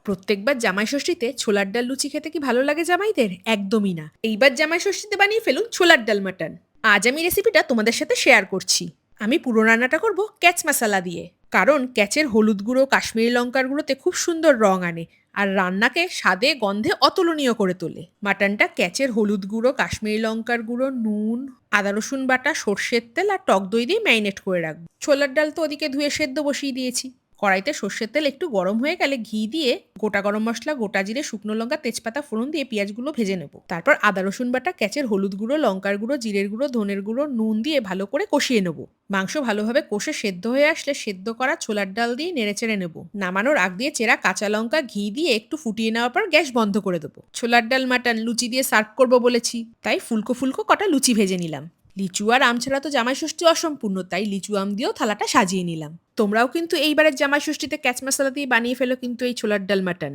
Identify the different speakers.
Speaker 1: প্রত্যেকবার জামাই ষষ্ঠীতে ছোলার ডাল লুচি খেতে কি ভালো লাগে জামাইদের? একদমই না। এইবার জামাই ষষ্ঠীতে বানিয়ে ফেলুন ছোলার ডাল মাটন। আজ আমি রেসিপিটা তোমাদের সাথে শেয়ার করছি। আমি পুরো রান্নাটা করব ক্যাচ মশলা দিয়ে, কারণ ক্যাচের হলুদ গুঁড়ো কাশ্মীরি লঙ্কার গুঁড়োতে খুব সুন্দর রং আনে আর রান্নাকে স্বাদে গন্ধে অতুলনীয় করে তোলে। মাটনটা ক্যাচের হলুদ গুঁড়ো কাশ্মীরি লঙ্কার গুঁড়ো নুন আদা রসুন বাটা সর্ষের তেল আর টক দই দিয়ে ম্যারিনেট করে রাখবো। ছোলার ডাল তো ওদিকে ধুয়ে সেদ্ধ বসিয়ে দিয়েছি। কড়াইতে সর্ষের তেল একটু গরম হয়ে গেলে ঘি দিয়ে গোটা গরম মশলা গোটা জিরে শুকনো লঙ্কা তেজপাতা ফোড়ন দিয়ে পেঁয়াজগুলো ভেজে নেব। তারপর আদা রসুন বাটা ক্যাচের হলুদ গুঁড়ো লঙ্কার গুঁড়ো জিরের গুঁড়ো ধনের গুঁড়ো নুন দিয়ে ভালো করে কষিয়ে নেব। মাংস ভালোভাবে কষে সেদ্ধ হয়ে আসলে সেদ্ধ করা ছোলার ডাল দিয়ে নেড়েচেড়ে নেব। নামানোর আগ দিয়ে চেরা কাঁচা লঙ্কা ঘি দিয়ে একটু ফুটিয়ে নেওয়ার পর গ্যাস বন্ধ করে দেবো। ছোলার ডাল মাটন লুচি দিয়ে সার্ভ করবো বলেছি, তাই ফুলকো ফুলকো কটা লুচি ভেজে নিলাম। লিচু আর আম ছাড়া তো জামাই ষষ্ঠী অসম্পূর্ণ, তাই লিচু আম দিয়েও থালাটা সাজিয়ে নিলাম। তোমরাও কিন্তু এইবারের জামাই ষষ্ঠীতে ক্যাচ মশলা দিয়ে বানিয়ে ফেলো কিন্তু এই ছোলার ডাল মাটন।